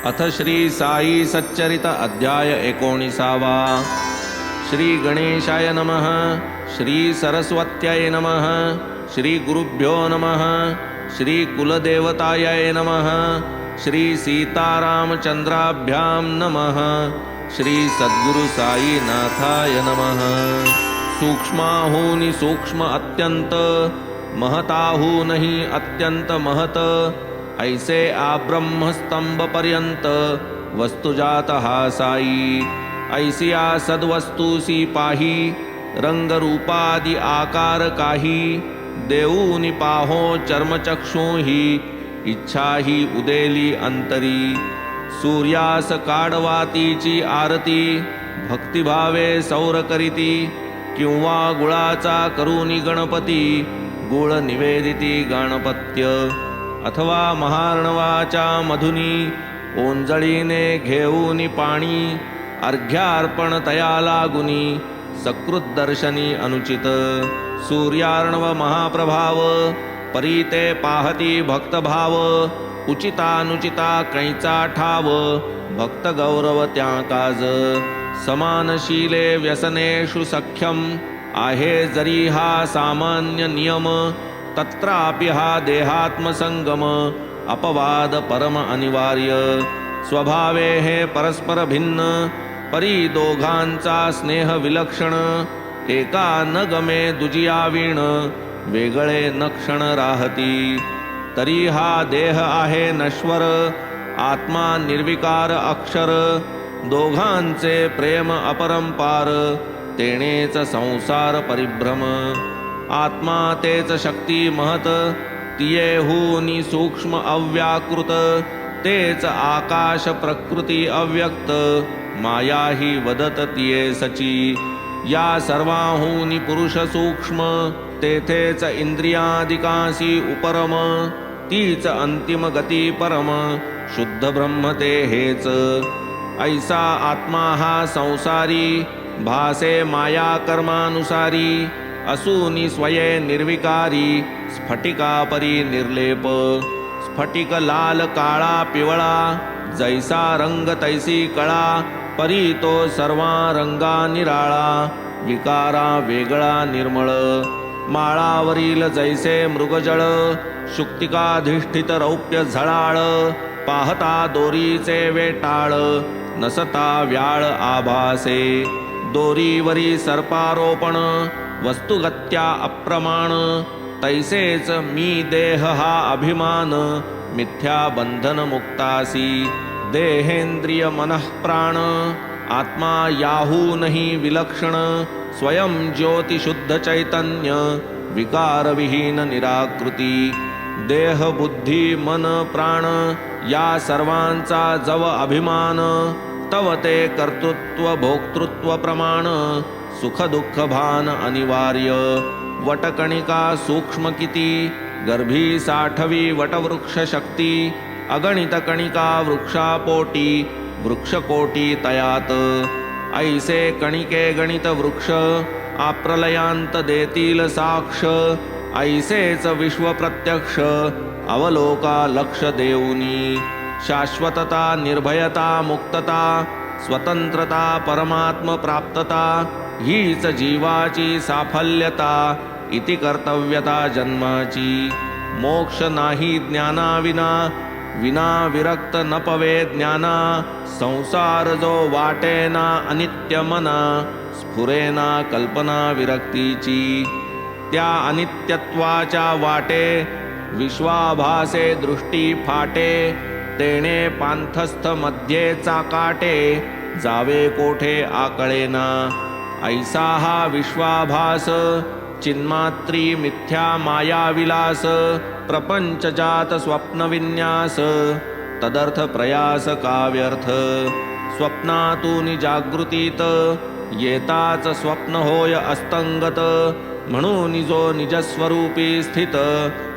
अथ श्री साई सच्चरित अध्याय 19. श्री गणेशाय नमः. श्री सरस्वत्यै नमः. श्री गुरुभ्यो नमः. श्री कुलदेवतायै नमः. श्री सीतारामचंद्राभ्यां नमः. श्री सद्गुरु साईनाथाय नमः. सूक्ष्माहूनि सूक्ष्म अत्यंत, महताहूनहि अत्यंत महत, ऐसे आब्रह्म स्तंभ पर्यंत वस्तुजात हा साई. ऐसिया सद्वस्तुसी पाही, रंग रूपादि आकार काही, देऊनी पाहो चर्मचक्षुही, इच्छा ही उदेली अंतरी. सूर्यास काढवातीची आरती, भक्तिभावे सौर करीती, किंवा गुळाचा करुनी गणपती, गुळ निवेदिती गणपत्य. अथवा महार्णवाच्या मधुनी, ओंजळीने घेऊनी पाणी, अर्घ्यार्पण तया लागुनी, सकृत दर्शनी अनुचित. सूर्यार्णव महाप्रभाव, परीते पाहती भक्तभाव, उचितानुचिता कैचा ठाव, भक्त गौरव त्या काज. समानशीले व्यसनेषु सख्यम, आहे जरी हा सामान्य नियम, तत्रापि हा देहात्मसंगम, अपवाद परम अनिवार्य. स्वभावे हे परस्पर भिन्न, परी दोघांचा स्नेह विलक्षण. एका न गमे दुजिया वीण, वेगळे न क्षण राहती. तरी हा देह आहे नश्वर, आत्मा निर्विकार अक्षर. दोघांचे प्रेम अपरंपार, तेणेच संसार परिभ्रम. आत्मा तेच शक्ती महत, तियेहूनी सूक्ष्म अव्याकृत. तेच आकाश प्रकृती अव्यक्त, माया ही वदत तिये सची. या सर्वाहूनी पुरुष सूक्ष्म, तेथेच इंद्रियादिकासी उपरम. तीच अंतिम गती परम, शुद्ध ब्रह्म ते हेच. ऐसा आत्मा हा संसारी, भासे माया कर्मानुसारी. असूनी स्वये निर्विकारी, स्फटिकापरी निर्लेप. स्फटिक लाल काळा पिवळा, जैसा रंग तैसी कळा. परी तो सर्वा रंगा निराळा, विकारा वेगळा निर्मळ. माळावरील जैसे मृगजळ, शुक्तिकाधिष्ठित रौप्य झळाळ. पाहता दोरीचे वेटाळ, नसता व्याळ आभासे. दोरीवरी सर्पारोपण, वस्तुगत्या अप्रमाण. तैसेच मी देह हा अभिमान, मिथ्या बंधन मुक्तासी. देहेंद्रिय मनः प्राण, आत्मा याहूनहि विलक्षण. स्वयं ज्योति शुद्ध चैतन्य, विकार विहीन निराकृती. देह बुद्धी मन प्राण, या सर्वांचा जव अभिमान. तव ते कर्तृत्व भोक्तृत्व प्रमाण, सुख दुःख भान अनिवार्य. वटकणिका सूक्ष्म किती, गर्भी साठवी वटवृक्ष शक्ती. अगणित कणिका वृक्षापोटी, वृक्षकोटी तयात. ऐसे कणिके गणित वृक्ष, आप्रलयांत देतील साक्ष. ऐसेच विश्व प्रत्यक्ष, अवलोका लक्ष देऊनी. शाश्वतता निर्भयता मुक्तता, स्वतंत्रता परमात्म प्राप्तता. हीच जीवाची साफल्यता, इति कर्तव्यता जन्माची. मोक्ष नाही ज्ञानाविना, विना विरक्त न पवे ज्ञाना. संसार जो वाटेना अनित्य मना, स्फुरेना कल्पना विरक्तीची. त्या अनित्यत्वाच्या वाटे, विश्वाभासे दृष्टी फाटे. तेणे पांथस्थ मध्ये चाकाटे, जावे कोठे आकळेना. ऐसा हा विश्वाभास, चिन्मात्री मिथ्या माया विलास. प्रपंच जात स्वप्न विन्यास, तदर्थ प्रयास का व्यर्थ. स्वप्नातून जागृतीत, येताच स्वप्न होय अस्तंगत. म्हणून जो निजस्वरूपी स्थित,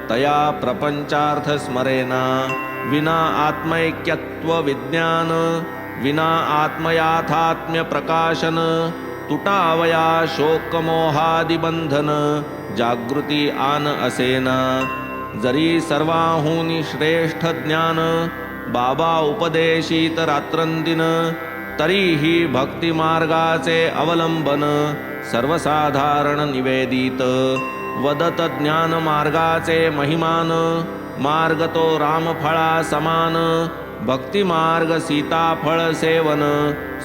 तया प्रपंचार्थ स्मरेना. विना आत्मैक्यत्व विज्ञान, विना आत्मयाथात्म्य प्रकाशन. तुटावया शोकमोहादि बंधन, जागृती आन असेना. जरी सर्वाहूनी श्रेष्ठ ज्ञान, बाबा उपदेशित रात्रंदिन तरीही भक्ती मार्गाचे अवलंबन सर्वसाधारण निवेदित वदत ज्ञान मार्गाचे महिमान मार्ग तो रामफळा समान भक्ती मार्ग सीताफळ सेवन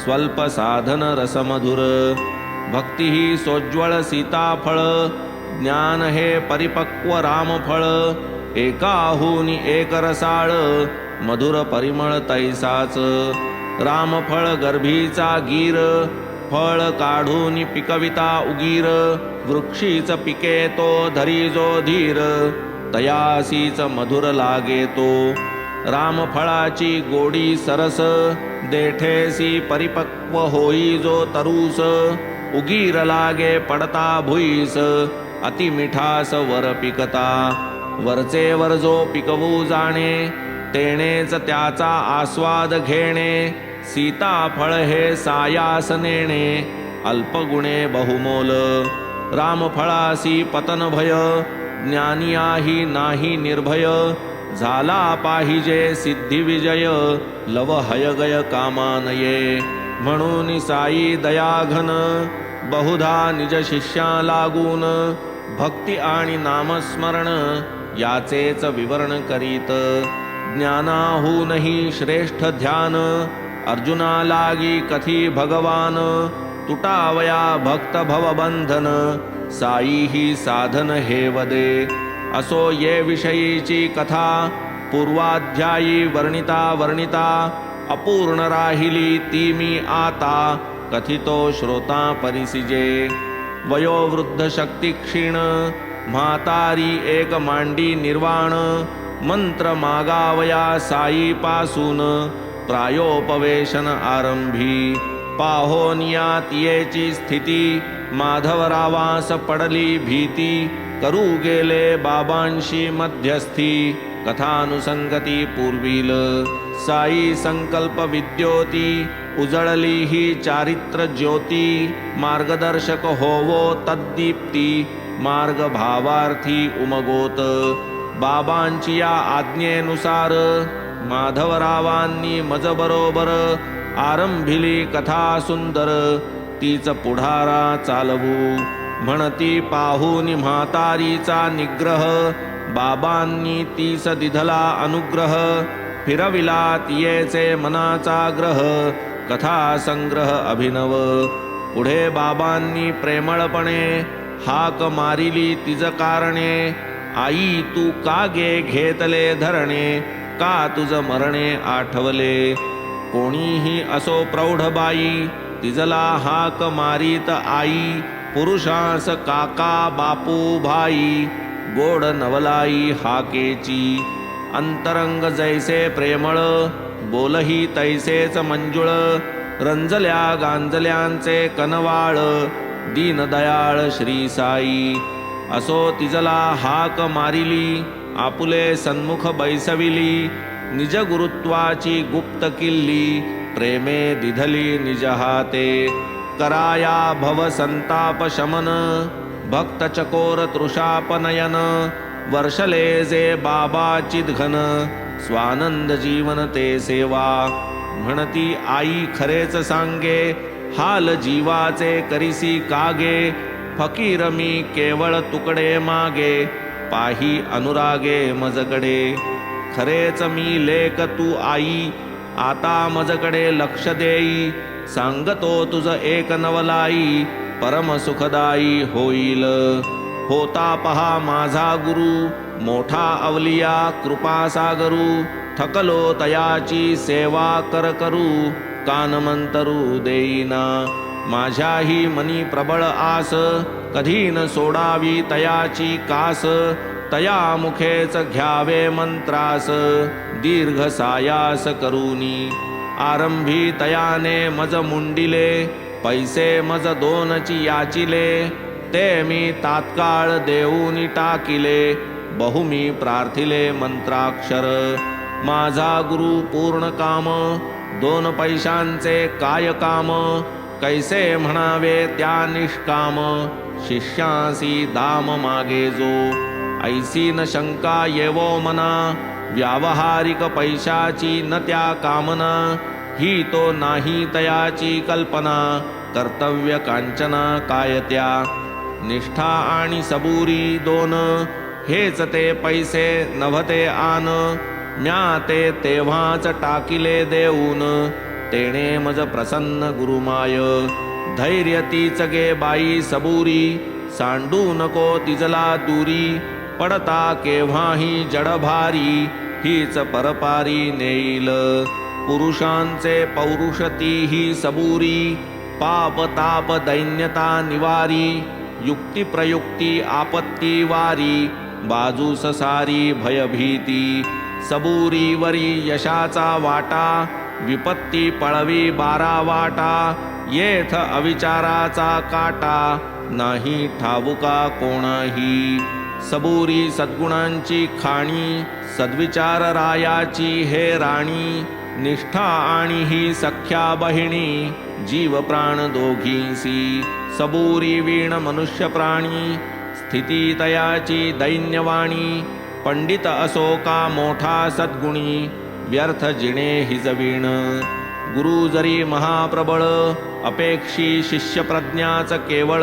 स्वल्प साधन रसमधुर भक्ती ही सोज्वळ सीताफळ ज्ञान हे परिपक्व रामफळ एकाहूनी एक रसाळ मधुर परिमळ तैसाच रामफळ गर्भीचा गीर फळ काढून पिकविता उगीर वृक्षीच पिके तो धरी जो धीर तयासीच मधुर लागे तो रामफळाची गोडी सरस देठेसी परिपक्व होई जो तरूस उगीर लागे पडता भुईस अति मिठास वर पिकता वरचे वर जो पिकवू जाणे तेणेच त्याचा आस्वाद घेणे सीताफळ हे सायास नेणे अल्पगुणे बहुमोल रामफळासी पतन भय ज्ञानियाही नाही निर्भय झाला पाहिजे सिद्धी विजय लव हयगय कामानये म्हणून साई दयाघन बहुधा निज शिष्या लागून भक्ती आणि नामस्मरण याचेच विवरण करीत ज्ञानाहूनही श्रेष्ठ ध्यान अर्जुना लागी कथी भगवान तुटावया भक्त भवबंधन साई ही साधन हे वदे असो ये विषयीची कथा पूर्वाध्यायी वर्णिता अपूर्ण राहिली ती मी आता कथितो श्रोता परिसिजे वयोवृद्ध शक्ती क्षीण म्हातारी एक मांडी निर्वाण मंत्र मागावया साई पासून प्रायोपवेशन आरंभी पाहोनियात येची स्थिती माधवरावास पडली भीती करू गेले बाबांशी मध्यस्थी कथानुसंगती पूर्वील साई संकल्प विद्योती उजळली ही चारित्र ज्योती मार्गदर्शक होवो तद्दीप्ती मार्ग भावार्थी उमगोत बाबांची या आज्ञेनुसार माधवरावांनी मज बरोबर आरंभिली कथा सुंदर तीच पुढारा चालवू म्हणती पाहून म्हातारीचा निग्रह बाबांनी तीस दिधला अनुग्रह फिरविला तियेचे मनाचा ग्रह कथा संग्रह अभिनव पुढे बाबांनी प्रेमळपणे हाक मारिली तिज कारणे आई तू का गे घेतले धरणे का तुझ मरणे आठवले कोणीही असो प्रौढ बाई तिजला हाक मारीत आई पुरुषास काका बापू भाई गोड नवलाई हाकेची अंतरंग जैसे प्रेमळ बोलही तैसेच मंजुळ रंजल्या गांजल्यांचे कनवाळ दीनदयाळ श्री साई असो तिजला हाक मारिली आपुले सन्मुख बैसविली निज गुरुत्वाची गुप्त किल्ली प्रेमे दिधली निज हाते कराया भव संताप शमन भक्त चकोर तृषापनयन वर्षले जे बाबा चिदघन स्वानंद जीवन ते सेवा म्हणती आई खरेच सांगे हाल जीवाचे करिसी कागे फकीर मी केवळ तुकडे मागे पाही अनुरागे मजकडे खरेच मी लेक तू आई आता मजकडे लक्ष देई सांगतो तुझ एक नवलाई परम सुखदाई होईल होता पहा माझा गुरु मोठा अवलिया कृपा सागरू थकलो तयाची सेवा करू कानमंतरू देईना माझ्याही मनी प्रबळ आस कधी न सोडावी तयाची कास तया मुखेच घ्यावे मंत्रास दीर्घ सायास करूनी आरंभी तयाने मज मुंडिले पैसे मज दोनची याचिले ते मी तात्काळ देऊनी टाकिले बहुमी प्रार्थिले मंत्राक्षर माझा गुरु पूर्ण काम 2 पैशांचे काय काम कैसे म्हणावे त्या निष्काम शिष्यासी दाम मागे जो ऐसी न शंका येवो मना व्यावहारिक पैशाची न त्या कामना, ही तो नाही तयाची कल्पना, कर्तव्य कांचना काय त्या. निष्ठा आणि सबुरी दोन, हेच ते पैसे नभते आन, म्या ते तेव्हाच टाकिले देऊन, तेणे मज प्रसन्न गुरुमाय. धैर्य तीच गे बाई सबुरी, सांडू नको तिजला दुरी, पडता केव्हाही जडभारी, हीच परपारी नेईल. पुरुषांचे पौरुष तीही सबुरी, पाप ताप दैन्यता निवारी, युक्ती प्रयुक्ती आपत्ती वारी, बाजूस सारी भयभीती. सबुरीवरी यशाचा वाटा, विपत्ती पळवी 12 वाटा, येथ अविचाराचा काटा, नाही ठाऊका कोणाही. सबुरी सद्गुणांची खाणी, सद्विचार रायाची हे राणी, निष्ठा आणि ही सख्या बहिणी, जीव प्राण दोघींसी. सबुरी वीण मनुष्य प्राणी, स्थिती तयाची दैन्यवाणी, पंडित असो का मोठा सद्गुणी, व्यर्थ जिणे हिजवीण. गुरु जरी महाप्रबळ, अपेक्षी शिष्य प्रज्ञाच केवळ,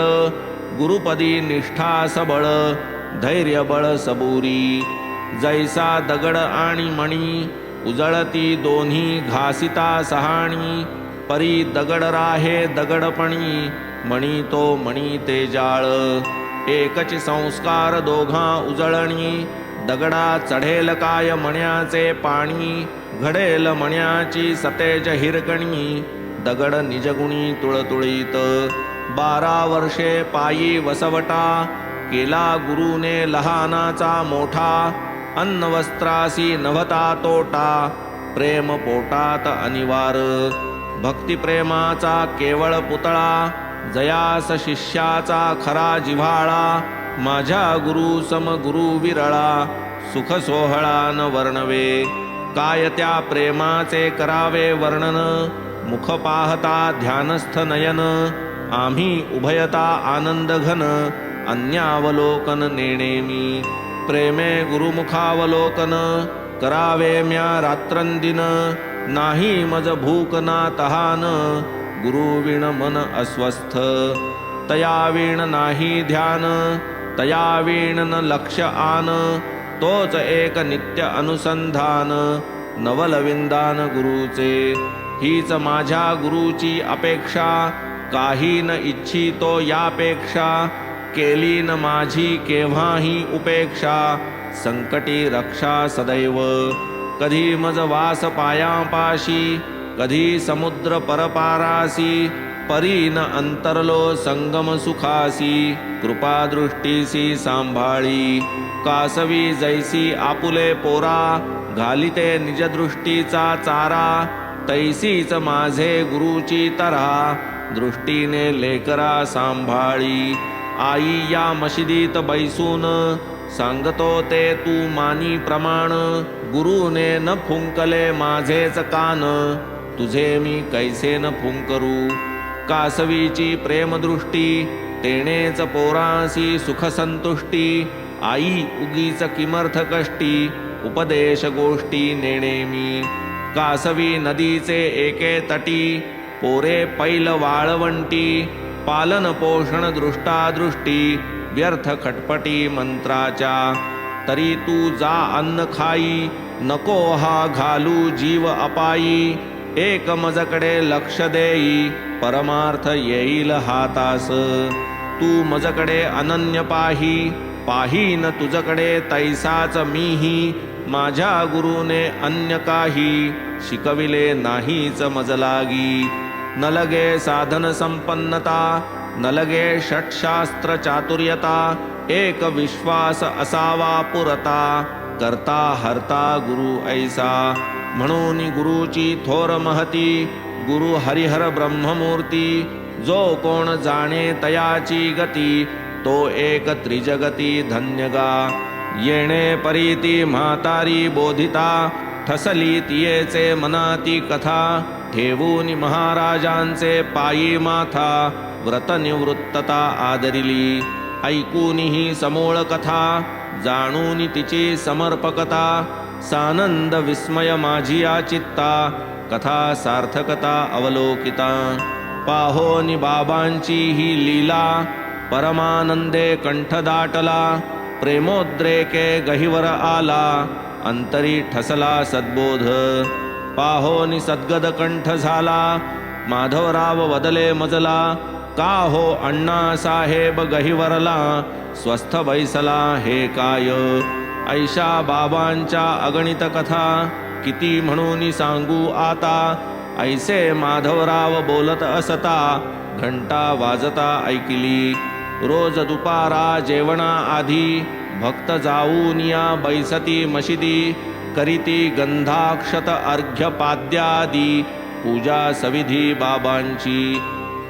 गुरुपदी निष्ठा सबळ, धैर्य बळ सबुरी. जैसा दगड आणि मणी, उजळती दोन्ही घासिता सहाणी, परी दगड राहे दगडपणी, मणी तो मणी ते जाळ. एकच संस्कार दोघा उजळणी, दगडा चढेल काय मण्याचे पाणी, घडेल मण्याची सतेज हिरकणी, दगड निजगुणी तुळतुळीत. 12 वर्षे पायी वसवटा, केला गुरुने लहानाचा मोठा, अन्न वस्त्रासी नभता तोटा, प्रेम पोटात अनिवार. भक्तिप्रेमाचा केवळ पुतळा, जयास शिष्याचा खरा जिव्हाळा, माझ्या गुरु सम गुरु विरळा, सुख सोहळा न वर्णवे. काय त्या प्रेमाचे करावे वर्णन, मुख पाहता ध्यानस्थ नयन, आम्ही उभयता आनंद घन, अन्यावलोकन नेणेमी. प्रेमे गुरुमुखावलोकन, करावे म्या रात्रंदिन, नाही मज भूक ना तहान, गुरुविण मन अस्वस्थ. तयावीण नाही ध्यान, तयावीण न लक्ष आन, तोच एक नित्य अनुसंधान, नवलविंदान गुरुचे. हीच माझ्या गुरुची अपेक्षा, काही न इच्छितो यापेक्षा, केली न माझी केव्हाही उपेक्षा, संकटी रक्षा सदैव. कधी मज वास पायापाशी, कधी समुद्र परपारासी, परी न अंतरलो संगम सुखासी, कृपादृष्टीसी सांभाळी. कासवी जैसी आपुले पोरा, घालिते निजदृष्टीचा चारा, तैसीच माझे गुरुची तरा, दृष्टीने लेकरा सांभाळी. आई या मशिदीत बैसून, सांगतो ते तू मानी प्रमाण, गुरुने न फुंकले माझेच कान, तुझे मी कैसे न फुंकरू. कासवीची प्रेमदृष्टी, तेणेच पोरासी सुख संतुष्टी, आई उगीच किमर्थ कष्टी, उपदेश गोष्टी नेणेमी. कासवी नदीचे एके तटी, पोरे पैल वाळवंटी, पालन पोषण दृष्टादृष्टी, व्यर्थ खटपटी मंत्राच्या. तरी तू जा अन्न खाई, नको हा घालू जीव अपायी, एक मजकडे लक्ष देई, परमार्थ येईल हातास. तू मजकडे अनन्य पाही, पाहीन तुझकडे तैसाच मीही, माझ्या गुरुने अन्य काही, शिकविले नाहीच मजलागी. न लगे साधन संपन्नता, न लगे षटशास्त्र चातुर्यता, एक विश्वास असावा पुरता, करता हरता गुरु ऐसा. म्हणून गुरुची थोर महती, गुरु हरिहर ब्रह्ममूर्ती, जो कोण जाणे तयाची गती, तो एक त्रिजगती धन्यगा. येणे परीती म्हातारी बोधिता, ठसली तियेचे मनाती कथा, ठेवून महाराजांचे पायी माथा, व्रतनिवृत्तता आदरिली. ऐकून ही समोळ कथा, जाणून तिची समर्पकता, सानंद विस्मय माझिया चित्ता, कथा सार्थकता अवलोकिता. पाहोनी बाबांची ही लीला, परमानंदे कंठ दाटला. प्रेमोद्रेके गहिवर आला, अंतरी ठसला सद्बोध. पाहोनी सद्गद कंठ झाला, माधवराव वदले मजला. का हो अण्णा साहेब गहिवरला, स्वस्थ बैसला हे काय. ऐशा बाबांच्या अगणित कथा, किती म्हणून सांगू आता. ऐसे माधवराव बोलत असता, घंटा वाजता ऐकिली. रोज दुपारा जेवणा आधी, भक्त जाऊन या बैसती मशिदी. करीती गंधाक्षत अर्घ्यपाद्यादी, पूजा सविधी बाबांची.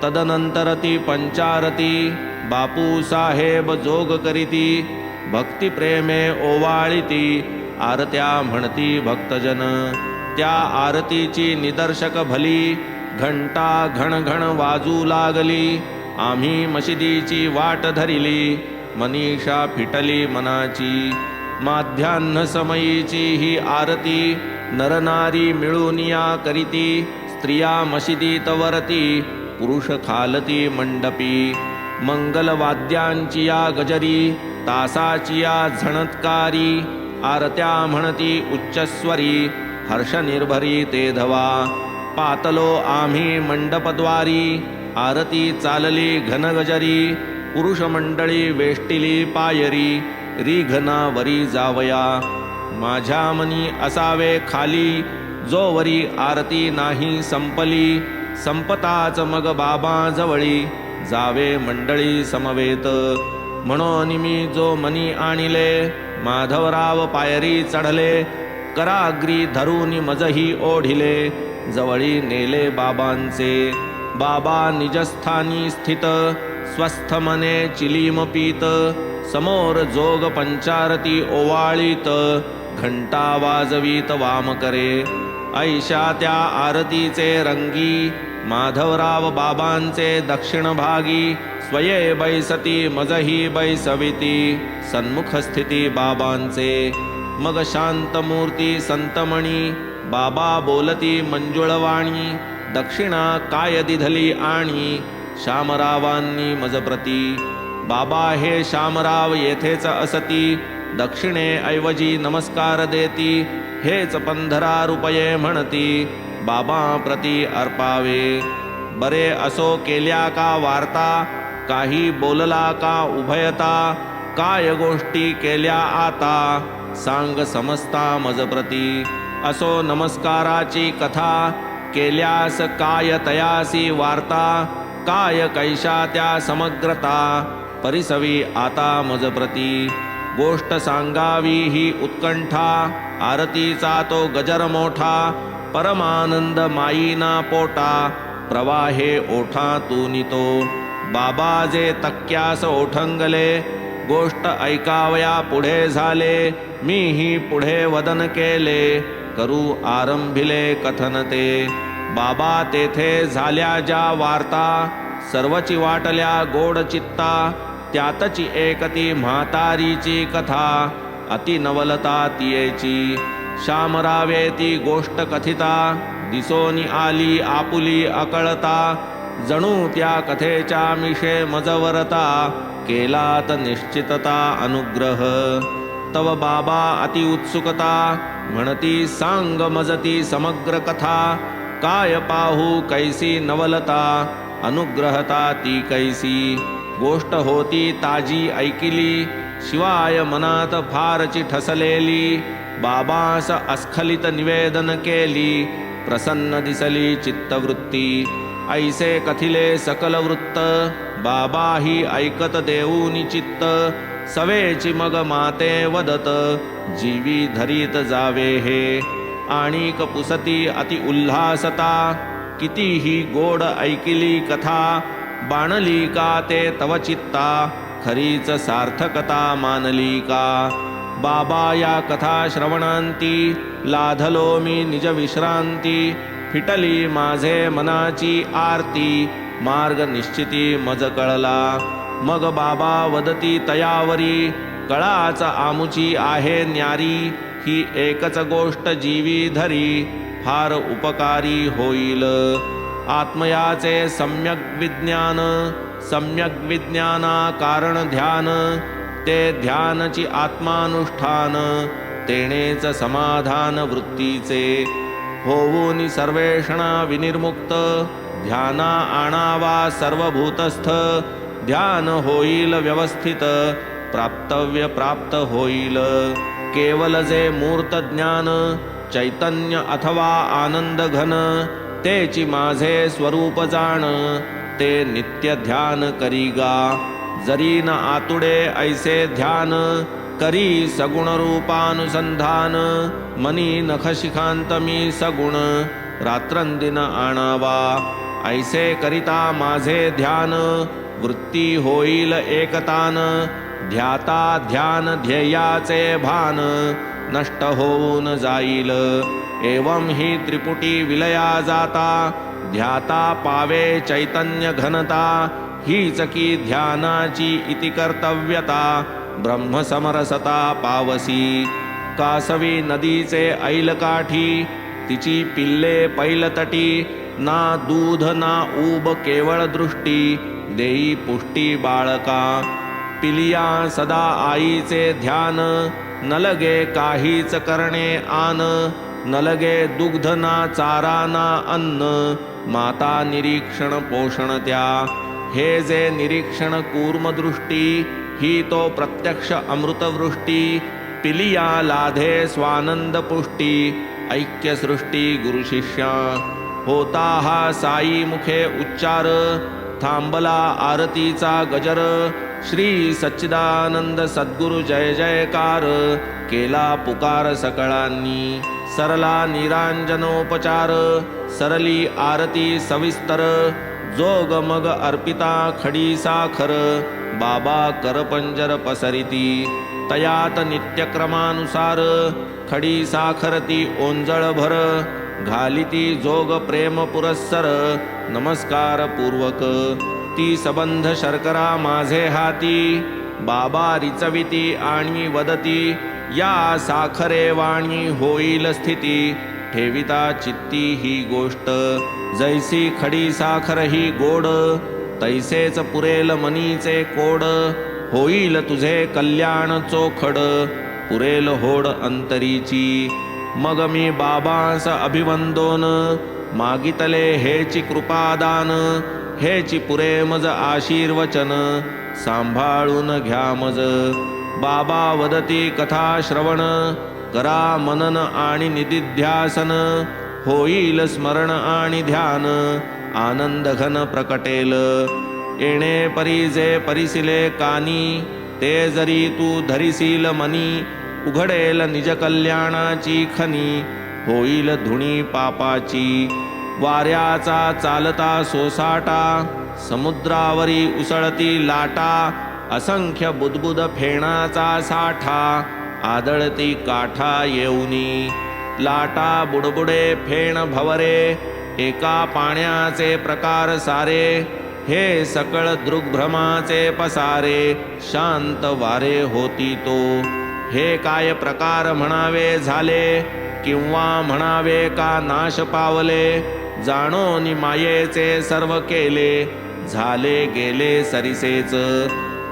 तदनंतर ती पंचारती, बापू साहेब जोग करीती. भक्तिप्रेमे ओवाळीती, आरत्या म्हणती भक्तजन. त्या आरतीची निदर्शक भली, घंटा घण घण वाजू लागली. आम्ही मशिदीची वाट धरिली, मनीषा फिटली मनाची. माध्यान्ह समयीची ही आरती, नरनारी मिळून या करीती. स्त्रिया मशिदीत वरती, पुरुष खालती मंडपी. मंगलवाद्यांची या गजरी, तासाची या झणत्कारी. आरत्या म्हणती उच्चस्वरी, हर्ष निर्भरी ते धवा. पातलो आम्ही मंडपद्वारी, आरती चालली घनगजरी. पुरुष मंडळी वेष्टिली पायरी, रिघनावरी जावया. माझ्या मनी असावे खाली, जोवरी आरती नाही संपली. संपताच मग बाबा जवळी, जावे मंडळी समवेत. म्हणून मी जो मनी आणिले, माधवराव पायरी चढले. कराग्री धरून मजही ओढिले, जवळी नेले बाबांचे. बाबा निजस्थानी स्थित, स्वस्थ मने चिलीम पीत. समोर जोग पंचारती ओवाळीत, घंटा वाजवीत वाम करे. ऐशा त्या आरतीचे रंगी, माधवराव बाबांचे दक्षिण भागी. स्वये बैसती मजही बैसविती, सन्मुख स्थिती बाबांचे. मग शांतमूर्ती संतमणी, बाबा बोलती मंजुळवाणी. दक्षिणा काय दिधली आणि, शामरावांनी मजप्रती. बाबा हे शामराव येथेच असती, दक्षिणे ऐवजी नमस्कार देती. हेच 15 रुपये म्हणती, बाबा प्रती अर्पावे. बरे असो केल्या का वार्ता, काही बोलला का उभयता. काय गोष्टी केल्या आता, सांग समजता मजप्रती. असो नमस्काराची कथा, केल्यास काय तयासी वार्ता. काय कैशा त्या समग्रता, परिसवी आता मजप्रती. गोष्ट सांगावी ही उत्कंठा, आरतीचा तो गजर मोठा. परमानंद माईना पोटा, प्रवाहे ओठातून तो. बाबा जे तक्क्यास ओठंगले, गोष्ट ऐकावया पुढे झाले. मीही पुढे वदन केले, करू आरंभिले कथन ते. बाबा तेथे झाल्या ज्या वार्ता, सर्वची वाटल्या गोड चित्ता. त्यातची एकती म्हातारीची कथा, अति नवलता तियेची. शामरावे ती गोष्ट कथिता, दिसोनी आली आपुली अकळता. जणू त्या कथेच्या मिशे मजवरता, केलात निश्चितता अनुग्रह. तव बाबा अति उत्सुकता, म्हणती सांग मजती समग्र कथा. काय पाहू कैसी नवलता, अनुग्रहता ती कैसी. गोष्ट होती ताजी ऐकिली, शिवाय मनात फारची ठसलेली. बाबास अस्खलित निवेदन केली, प्रसन्न दिसली चित्तवृत्ती. ऐसे कथिले सकल वृत्त, बाबा ही ऐकत देऊनी चित्त. सवेची मग माते वदत, जीवी धरीत जावे हे. आणिक पुसती अति उल्हासता, कितीही गोड ऐकिली कथा. बाणली का ते तव चित्ता, खरीच सार्थकता मानली का. बाबा या कथा श्रवणांती, लाधलो मी निज विश्रांती. फिटली माझे मनाची आरती, मार्ग निश्चिती मज कळला. मग बाबा वदती तयावरी, कळाच आमुची आहे न्यारी. ही एकच गोष्ट जीवी धरी फार उपकारी होईल. आत्मयाचे सम्यक विज्ञान, सम्यक विज्ञाना कारण ध्यान, ते ध्यानची आत्मानुष्ठान, तेणेच समाधान वृत्तीचे. होऊन सर्वेषणा विनिर्मुक्त, ध्याना आणावा सर्वभूतस्थ, ध्यान होईल व्यवस्थित, प्राप्तव्य प्राप्त होईल. केवल जे मूर्त ज्ञान, चैतन्य अथवा आनंद घन, तेची माझे स्वरूप जाण, ते नित्य ध्यान करीगा. जरी न आतुडे ऐसे ध्यान, करी सगुण रूपानुसंधान, मनी नखशिखांत मी सगुण, रात्रंदिन आणावा. ऐसे करिता माझे ध्यान, वृत्ती होईल एकतान, ध्याता ध्यान ध्येयाचे भान, नष्ट होऊन जाईल. एवं ही त्रिपुटी विलया जाता, ध्याता पावे चैतन्य घनता, हीच की ध्यानाची इति कर्तव्यता, ब्रह्मसमरसता पावसी. कासवी नदीचे ऐलकाठी, तिची पिल्ले पैलतटी, ना दूध ना ऊब केवळ दृष्टी, देई पुष्टी बाळका. पिलिया सदा आईचे ध्यान, न लगे काहीच करणे आन, न लगे दुग्ध ना चारा ना अन्न, माता निरीक्षण पोषण त्या. हे जे निरीक्षण कूर्मदृष्टी, ही तो प्रत्यक्ष अमृतवृष्टी. पिलिया लाधे स्वानंद पुष्टी, ऐक्यसृष्टी गुरुशिष्या. होता हा साई मुखे उच्चार, थांबला आरतीचा गजर. श्री सच्चिदानंद सद्गुरु जय जयकार, केला पुकार सकळांनी. सरला निरांजनोपचार, सरली आरती सविस्तर. जोग मग अर्पिता खडी साखर, बाबा करपंजर पसरिती. तयात नित्यक्रमानुसार, खडी साखरती ओंजळ भर. घालिती जोग प्रेम पुरस्सर, नमस्कार पूर्वक. ती सबंध शर्करा माझे हाती, बाबा रिचविती आणि वदती. या साखरे वाणी होईल स्थिती, ठेविता चित्ती ही गोष्ट. जैसी खडी साखर ही गोड, तैसेच पुरेल मनीचे कोड. होईल तुझे कल्याण चोखड, पुरेल होड अंतरीची. मग मी बाबांस अभिवंदोन, मागितले हेची कृपादान. हेची पुरे मज आशीर्वचन, सांभाळून घ्या मज. बाबा वदती कथा श्रवण, करा मनन आणि निदिध्यासन. होईल स्मरण आणि ध्यान, आनंद घन प्रकटेल. येणे परी जे परिसिले कानी, ते जरी तू धरिसील मनी. उघडेल निज कल्याणाची खनी, होईल धुणी पापाची. वाऱ्याचा चालता सोसाटा, समुद्रावरी उसळती लाटा. असंख्य बुदबुद फेणाचा साठा, आदळती काठा येऊनी. लाटा बुडबुडे फेण भवरे, एका पाण्याचे प्रकार सारे. हे सकळ दृग्भ्रमाचे पसारे, शांत वारे होती तो. हे काय प्रकार म्हणावे झाले, किंवा म्हणावे का नाश पावले. जाणोनी मायेचे सर्व केले, झाले गेले सरिसेच.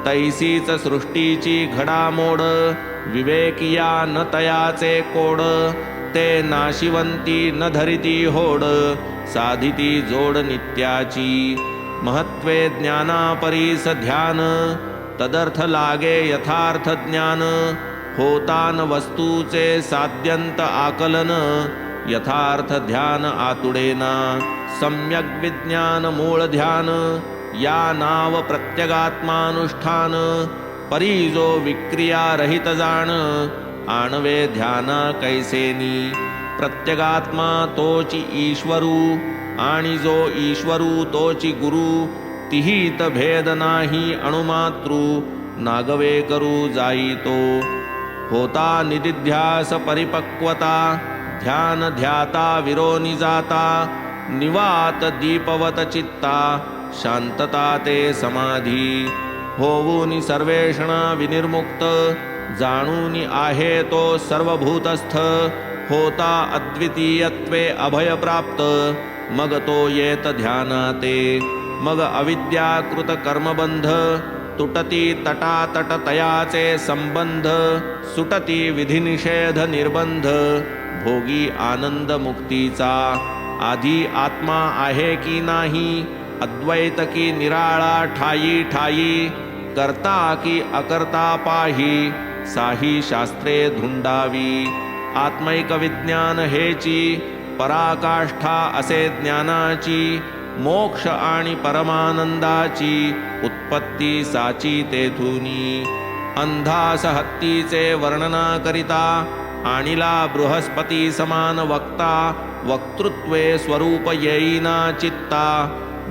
तैसीच सृष्टीची घडामोड, विवेकिया न तयाचे कोड. ते नाशिवंती न धरिती होड, साधिती जोड नित्याची. महत्वे ज्ञानापरीस ध्यान, तदर्थ लागे यथार्थ ज्ञान. होतान वस्तूचे साध्यंत आकलन, यथार्थ ध्यान आतुडेना. सम्यक विज्ञान मूळ ध्यान, या नाव प्रत्यगात्मानुष्ठान. परी जो विक्रिया रहित जाण, आणवे ध्याना कैसेनी. प्रत्यगात्मा तोची ईश्वरू, आणि जो ईश्वरू तोची गुरु. तिहित भेद नाही अणुमातृ, नागवे करू जाई तो. होता निदिध्यास परिपक्वता, ध्यान ध्याता विरोनी जाता. निवात दीपवत चित्ता, शांतता ते समाधी. होऊनी सर्वेषणा विनिर्मुक्त, जाणूनी आहे तो सर्वभूतस्थ होता अद्वितीयत्वे अभय प्राप्त मग तो येत ध्यानाते मग अविद्याकृत कर्मबंध तुटती तटातट तयाचे संबंध सुटती विधिनिषेध निर्बंध भोगी आनंद मुक्तीचा आधी आत्मा आहे की नाही अद्वैत की निराळा ठाई ठाई करता की अकर्ता पाही साही शास्त्रे धुंडावी आत्मैक विज्ञान हेची पराकाष्ठा असे ज्ञानाची मोक्ष आणि परमानंदाची उत्पत्ती साची तेथुनी अंधास हत्तीचे वर्णना करिता आणिला बृहस्पती समान वक्ता वक्तृत्वे स्वरूप येईना चित्ता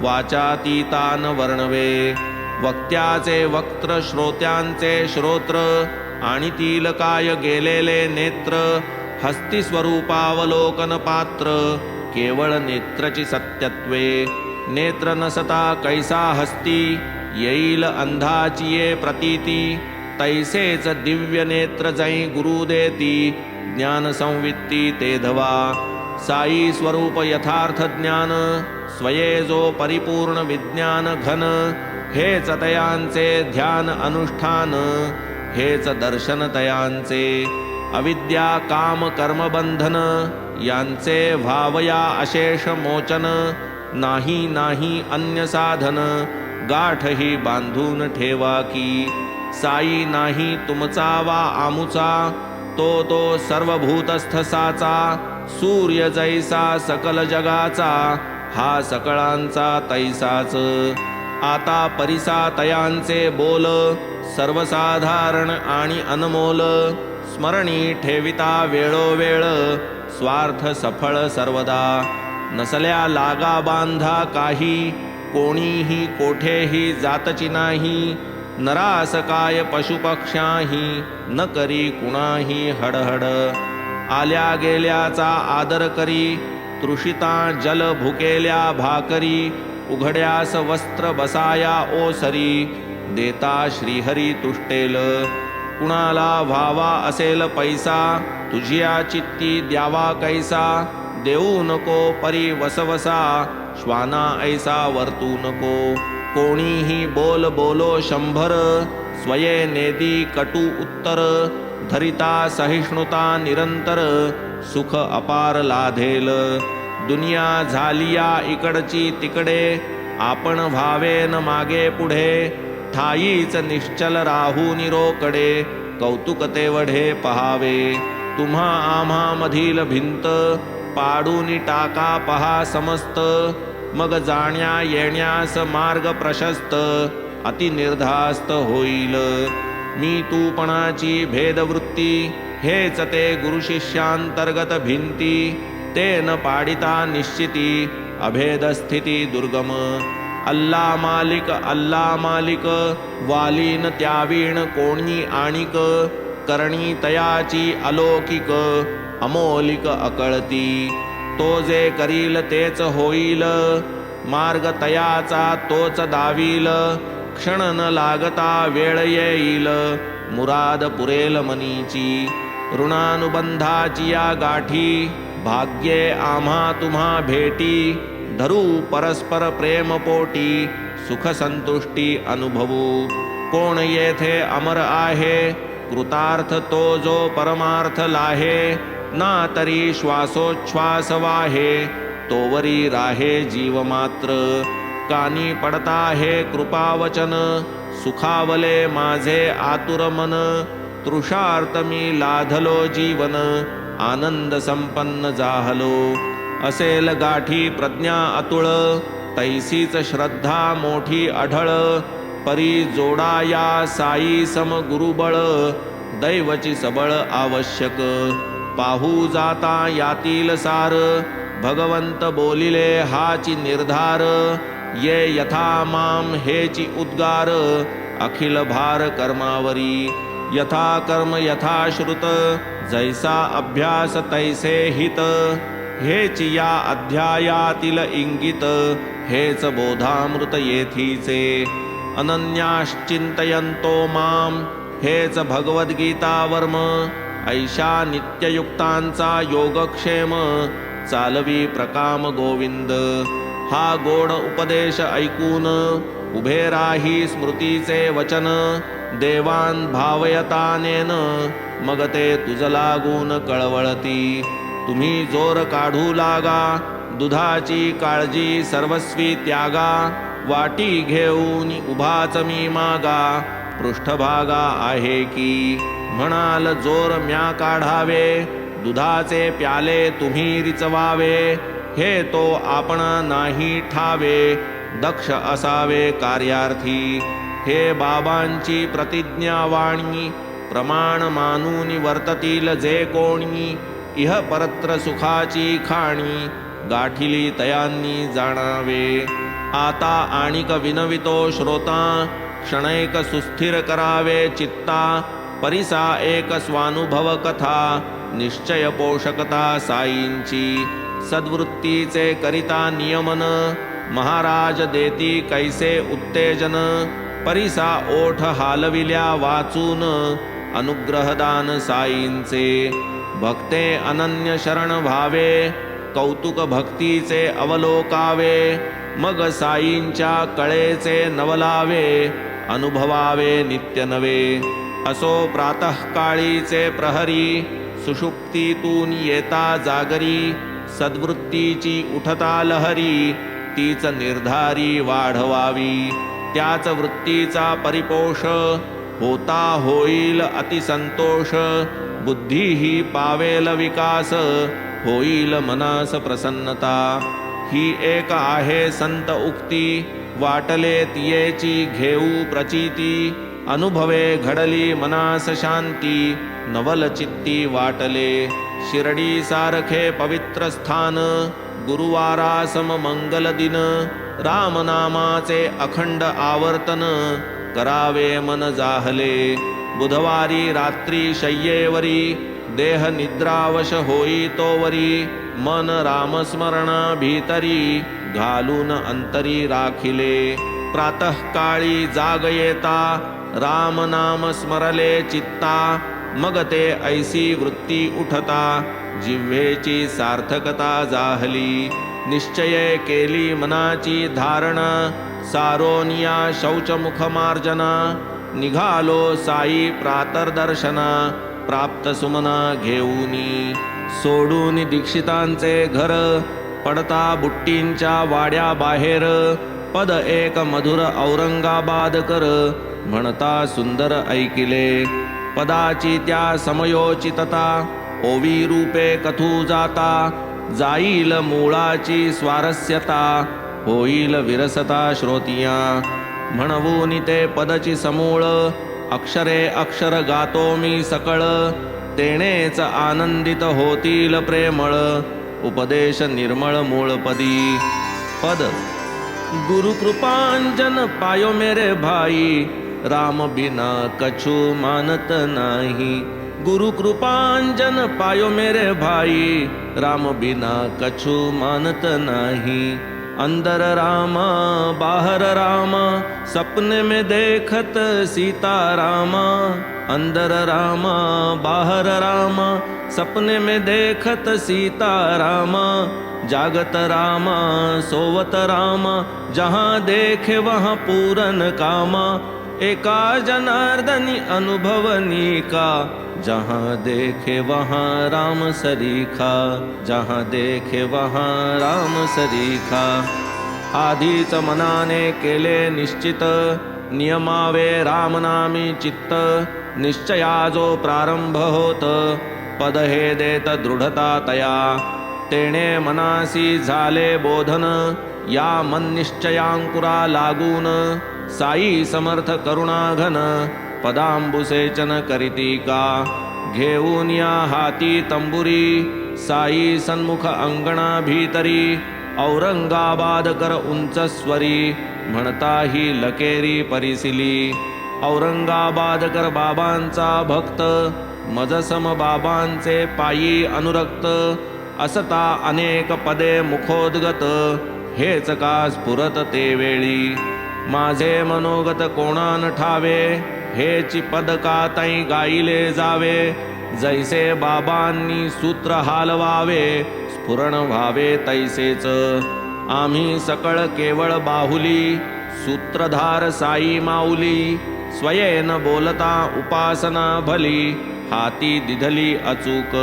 वाचातीतान वर्णवे वक्त्याचे वक्त्र श्रोत्यांचे श्रोत्र आणि तील काय गेलेले नेत्र हस्ती स्वरूपावलोकन पात्र केवळ नेत्रची सत्यत्वे नेत्र नसता कैसा हस्ती येईल अंधाची ये प्रतीती तैसेच दिव्य नेत्र जै गुरु देती ज्ञान संवित्ती ते धवा साई स्वरूप यथार्थ ज्ञान स्वये जो परिपूर्ण विज्ञान घन हेच तयांचे ध्यान अनुष्ठान हेच दर्शन तयांचे अविद्या काम कर्म बंधन यांचे भावया अशेष मोचन नाही नाही अन्य साधन गाठ ही बांधून ठेवा की साई नाही तुमचा वा आमुचा तो सर्वभूतस्थ साचा सूर्य जैसा सकल जगाचा हा सकळांचा तैसाच आता परिसा तयांचे बोल सर्वसाधारण आणि अनमोल स्मरणी ठेविता वेळोवेळ स्वार्थ सफळ सर्वदा नसल्या लागा बांधा काही कोणीही कोठेही जातची नाही नरास काय पशुपक्ष्याही न करी कुणाही हडहड आल्या गेल्याचा आदर करी तृषिता जल भुकेल्या भाकरी उघड्यास वस्त्र बसाया ओसरी देता श्रीहरी तुष्टेल कुणाला व्हावा असेल पैसा तुझिया चित्ती द्यावा कैसा देऊ नको परी वसवसा श्वाना ऐसा वर्तू नको कोणीही बोल बोलो 100 स्वये नेदी कटू उत्तर धरिता सहिष्णुता निरंतर सुख अपार लाधेल दुनिया झालिया इकडची तिकडे आपण व्हावेन मागे पुढे ठाईच निश्चल राहू निरोकडे कौतुक तेवढे पहावे तुम्हा आम्हा मधील भिंत पाडून टाका पहा समस्त मग जाण्या येण्यास मार्ग प्रशस्त अति निर्धास्त होईल मी तूपणाची भेदवृत्ती हेच ते गुरु शिष्यांतर्गत भिंती ते न पाडिता निश्चिती अभेद स्थिती दुर्गम अल्ला मालिक वालीन त्यावीण कोणी आणिक करणी तयाची अलौकिक अमोलिक अकळती तो जे करील तेच होईल मार्ग तयाचा तोच दावील क्षण न लागता वेळ येईल मुराद पुरेल मनीची ऋणानुबंधाची या गाठी भाग्ये आम्हा तुम्हा भेटी धरू परस्पर प्रेम पोटी सुख संतुष्टी अनुभवू कोण येथे अमर आहे कृतार्थ तो जो परमार्थ लाहे ना तरी श्वासोच्छ्वास वाहे तोवरी राहे जीव मात्र कानी पडता हे कृपावचन सुखावले माझे आतुर मन तृषार्थ मी लाधलो जीवन आनंद संपन्न जाहलो असेल गाठी प्रज्ञा अतुळ तैसीच श्रद्धा मोठी अढळ परी जोडाया साई सम गुरुबळ दैवची सबळ आवश्यक पाहू जाता यातील सार भगवंत बोलिले हाची निर्धार ये यथा माम हेची उद्गार अखिल भार कर्मावरी यथा कर्म यथा श्रुत जैसा अभ्यास तैसे हित हेची या अध्यायातील इंगित हेच बोधामृत येथीचे अनन्याश्चिंतयन्तो माम हेच भगवद्गीता वर्म ऐशा नित्ययुक्तांचा योगक्षेम चालवी प्रकाम गोविंद हा गोड उपदेश ऐकून उभे राही स्मृतीचे वचन देवान भावयतानेन मग ते तुझ लागून कळवळती तुम्ही जोर काढू लागा दुधाची काळजी सर्वस्वी त्यागा वाटी घेऊन उभाच मी मागा पृष्ठभागा आहे की म्हणाल जोर म्या काढावे दुधाचे प्याले तुम्ही रिचवावे हे तो आपण नाही ठावे दक्ष असावे कार्यार्थी हे बाबांची प्रतिज्ञावाणी प्रमाण मानून वर्ततील जे कोणी इह परत्र सुखाची खाणी गाठिली तयांनी जाणावे आता आणिक विनवितो श्रोता क्षणैक सुस्थिर करावे चित्ता परिसा एक स्वानुभव कथा निश्चय पोषकता साईंची सद्वृत्तीचे करिता नियमन महाराज देती कैसे उत्तेजन परिसा ओठ हालविल्या वाचून अनुग्रहदान साईंचे भक्ते अनन्य शरण व्हावे कौतुक भक्तीचे अवलोकावे मग साईंच्या कळेचे नवलावे अनुभवावे नित्य नवे असो प्रातःकाळीचे प्रहरी सुषुप्तीतून येता जागरी सद्वृत्तीची उठता लहरी तीच निर्धारी वाढवावी त्याच वृत्तीचा परिपोष होता होईल अतिसंतोष बुद्धीही पावेल विकास होईल मनास प्रसन्नता ही एक आहे संत उक्ती वाटले तियेची घेऊ प्रचिती अनुभवे घडली मनास शांती नवल चित्ती वाटले शिर्डी सारखे पवित्र स्थान गुरुवारा सम मंगल दिन रामनामाचे अखंड आवर्तन करावे मन जाहले बुधवारी रात्री शय्येवरी देह निद्रावश होई तोवरी मन रामस्मरणा भीतरी घालून अंतरी राखिले प्रातःकाळी जाग येता राम नाम स्मरले चित्ता मग ते ऐसी वृत्ती उठता जिव्हेची सार्थकता जाहली निश्चये केली मनाची धारणा सारोनिया शौचमुख मार्जना निघालो साई प्रातर्दर्शना प्राप्त सुमना घेऊनी सोडून दीक्षितांचे घर पडता बुट्टींच्या वाड्या बाहेर पद एक मधुर औरंगाबाद कर म्हणता सुंदर ऐकिले पदाची त्या समयोचितता ओवी रूपे कथू जाता जाईल मूळाची स्वारस्यता होईल विरसता श्रोतिया म्हणवून ते पदची समूळ अक्षरे अक्षर गातो मी सकळ तेनेच आनंदित होतील प्रेमळ उपदेश निर्मळ मूळपदी पद गुरु कृपांजन पायो मेरे भाई राम बिना कछु मानत नाही गुरु कृपांजन पायो मेरे भाई राम बिना कछु मानत नाही अंदर रामा बाहर रामा सपने में देखत सीता रामा अंदर रामा बाहर रामा सपने में देखत सीता रामा जागत रामा सोवत रामा जहाँ देखे वहाँ पूरन कामा एका जनार्दनी अनुभवनी का जहाँ देखे वहाँ राम सरीखा जहाँ देखे वहाँ राम सरीखा आधीच मनाने केले निश्चित नियमावे रामनामी चित्त निश्चया जो प्रारंभ होत पद हे देत दृढता तया तेणे मनासी झाले बोधन या मन निश्चयांकुरा लागून साई समर्थ करुणाघन पदांबुसेचन करीती का घेऊन या हाती तंबुरी साई सन्मुख अंगणा भीतरी औरंगाबाद कर उंच स्वरी म्हणता ही लकेरी परिसिली औरंगाबाद कर बाबांचा भक्त मजसम बाबांचे पायी अनुरक्त असता अनेक पदे मुखोद्गत हेच का स्फुरत ते वेळी माझे मनोगत कोणान ठावे हेची पद का तै गायिले जावे, जैसे बाबांनी सूत्र हालवावे, स्फुरण व्हावे तैसेच। आम्ही सकळ केवळ बाहुली, सूत्रधार साई माऊली, स्वयेन बोलता उपासना भली, हाती दिधली अचूक।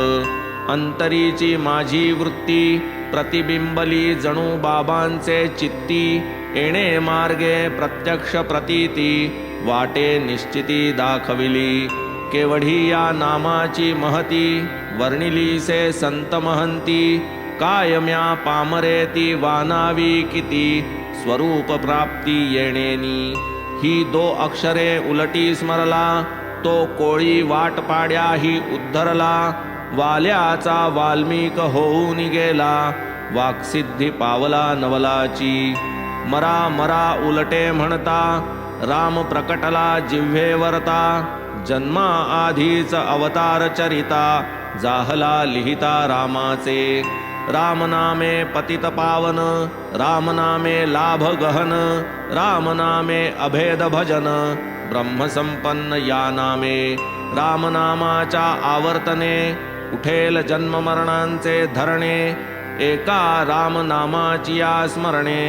अंतरीची माझी वृत्ती, प्रतिबिंबली जणू बाबांचे चित्ती, येणे मार्गे प्रत्यक्ष प्रतीती, वाटे निश्चिती दाखविली। केवढी या नामाची महती, वर्णिली से संत महंती, कायम्या पामरे ती वानावी किती, स्वरूप प्राप्ती येणेनी। ही 2 अक्षरे उलटी स्मरला, तो कोळी वाट पाड्याही उद्धरला, वाल्याचा वाल्मिक होऊन गेला, वाक्सिद्धी पावला नवलाची। मरा मरा उलटे म्हणता, राम प्रकटला जिव्हेवरता, जन्मा आधीच अवतार चरिता, जाहला लिहिता रामाचे। रामनामे पतित पावन, रामनामे लाभ गहन, रामनामे अभेद भजन, ब्रह्मसंपन्न या नामे। रामनामाच्या आवर्तने, उठेल जन्म मरणांचे धरणे, एका रामनामाची या स्मरणे,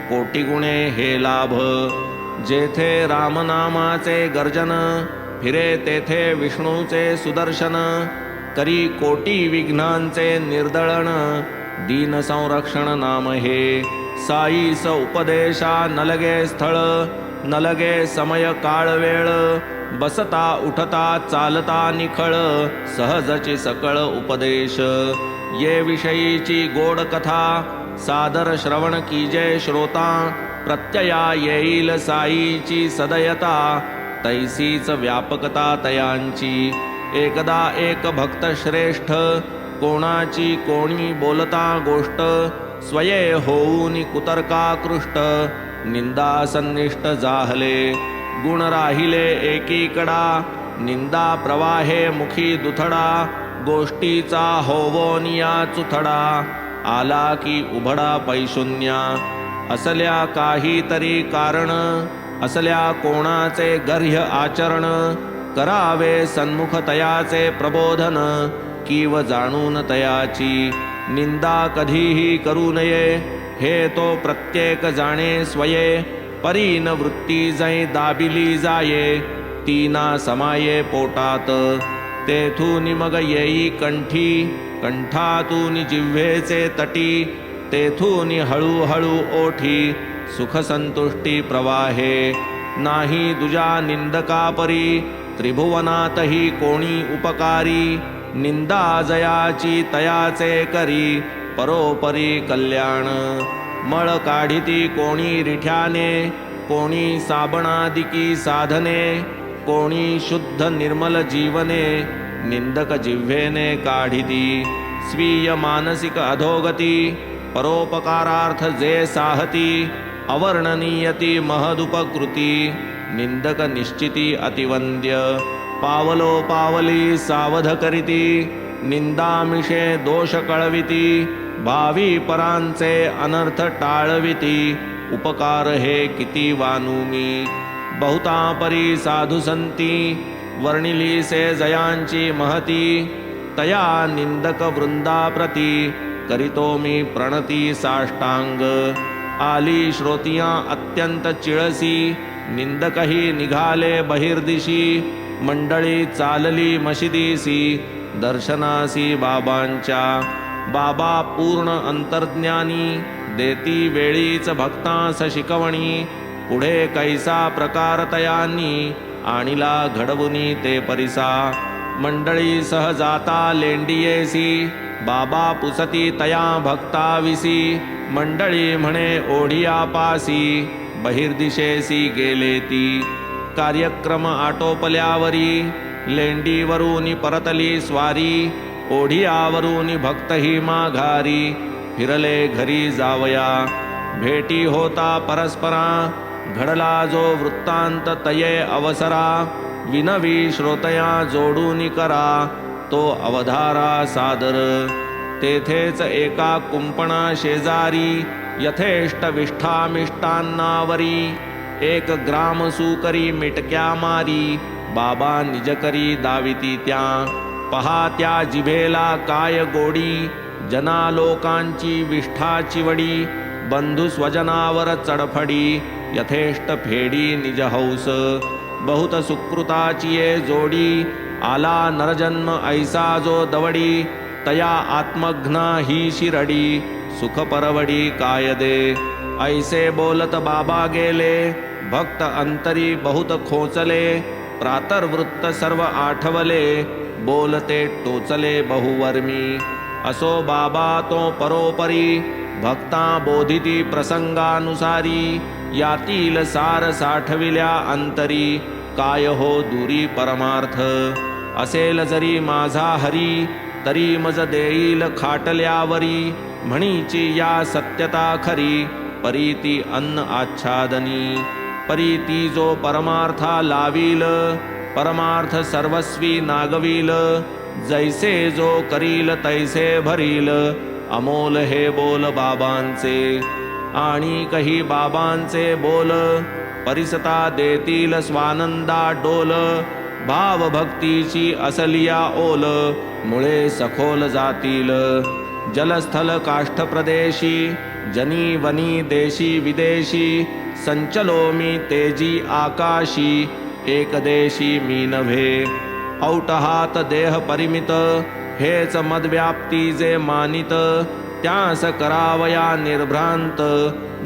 कोटी गुणे हे लाभ। जेथे रामनामाचे गर्जन, फिरे तेथे विष्णूचे सुदर्शन, करी कोटी विघ्नांचे निर्दळन, दीन संरक्षण नाम हे। साईस उपदेशा नलगे स्थळ, नलगे समय काळ वेळ, बसता उठता चालता निखळ, सहजची सकळ उपदेश। ये विषयीची गोड कथा, सादर श्रवण कीजे श्रोता, प्रत्यया येईल साईची सदयता, तैसीच व्यापकता तयांची। एकदा एक भक्त श्रेष्ठ, कोणाची कोणी बोलता गोष्ट, स्वये होऊन कुतर्काकृष्ट, निंदा संनिष्ठ जाहले। गुण राहिले एकीकडा, निंदा प्रवाहे मुखी दुथडा, गोष्टीचा होवोनिया चुथडा, आला की उभडा पैशून्या। असल्या काहीतरी कारण, असल्या कोणाचे गर्ह्य आचरण, करावे सन्मुख तयाचे प्रबोधन, कीव जाणून तयाची। निंदा कधीही करू नये, हे तो प्रत्येक जाणे स्वये, परीन वृत्ती जै दाबिली जाये, तीना समाये पोटात। तेथून मग येई कंठी, कंठातून जिव्हेचे तटी, तेथून हळूहळू ओठी, सुखसंतुष्टी प्रवाहे। नाही दुजा निंदका परी, त्रिभुवनातही कोणी उपकारी, निंदा जयाची तयाचे करी, परोपरी कल्याण। मळ काढिती कोणी रिठ्याने, कोणी साबणादिकी साधने, कोणी शुद्ध निर्मल जीवने, निंदक जिव्हेने काढिती। स्वीय मानसिक अधोगती, परोपकारार्थ जे साहती, अवर्णनीयती महदुपकृती, निंदक निश्चिती अतिवंद्य। पावलो पावली सावध करीती, निंदामिषे दोष कळविती, भावी परांचे अनर्थ टाळविती, उपकार हे किती वानुमी। बहुता परी साधू संती, वर्णिली से जयांची महती, तया निंदक वृंदाप्रती, करितो मी प्रणती साष्टांग। आली श्रोतिया अत्यंत चिळसी, निंदकही निघाले बहिर्दिशी, मंडळी चालली मशिदीसी, दर्शनासी बाबांच्या। बाबा पूर्ण अंतर्ज्ञानी, देती वेळीच भक्तांस शिकवणी, पुढे कैसा प्रकार तयांनी, आणिला घडवुनी ते परिसा। मंडळी सह जाता लेंडियेसी, बाबा पुसती तया भक्ताविसी, मंडळी म्हणे ओढिया पासी, बहिर्दिशेसी गेले ती। कार्यक्रम आटोपल्यावरी, लेंडीवरून परतली स्वारी, ओढियावरून भक्तही माघारी, फिरले घरी जावया। भेटी होता परस्परा, घडला जो वृत्तांत तये अवसरा, विनवी श्रोतया जोडून करा, तो अवधारा सादर। तेथेच एका कुंपणा शेजारी, यथेष्ट विष्ठा मिष्टान्नावरी, एक ग्राम सुकरी मिटक्या मारी, बाबा निज करी दाविती त्या. पहा त्या जिभेला काय गोडी, जना लोकांची विष्ठाची वडी. बंधू स्वजनावर चढफडी, यथेष्ट फेडी निज हौस. बहुत सुकृताची ये जोडी, आला नरजन्म ऐसा जो दवडी. तया आत्मघ्ना ही शिरडी, सुख परवडी काय दे. ऐसे बोलत बाबा गेले, भक्त अंतरी बहुत खोचले. प्रातर्वृत्त सर्व आठवले, बोलते टोचले बहुवर्मी. असो बाबा तो परोपरी, भक्ता बोधिती प्रसंगानुसारी. यातील सार साठविल्या अंतरी, काय हो दूरी परमार्थ. असेल जरी माझा हरी, तरी मज देईल खाटल्यावरी. म्हणीची या सत्यता खरी, परीती अन्न आच्छादनी. परीती जो परमार्था लावील, परमार्थ सर्वस्वी नागवील. जैसे जो करील तैसे भरील, अमोल हे बोल बाबांचे. आणि कही बाबांचे बोल, परिसता देतील स्वानंदा डोल. भाव भक्तीची असलिया ओल, मुळे सखोल जातील. जलस्थल काष्ठ प्रदेशी, जनी वनी देशी विदेशी. संचलो मी तेजी आकाशी, एकदेशी मी नव्हे. औटहात देह परिमित, हेच मदव्याप्ती जे मानित. त्यास करावया निर्भ्रांत,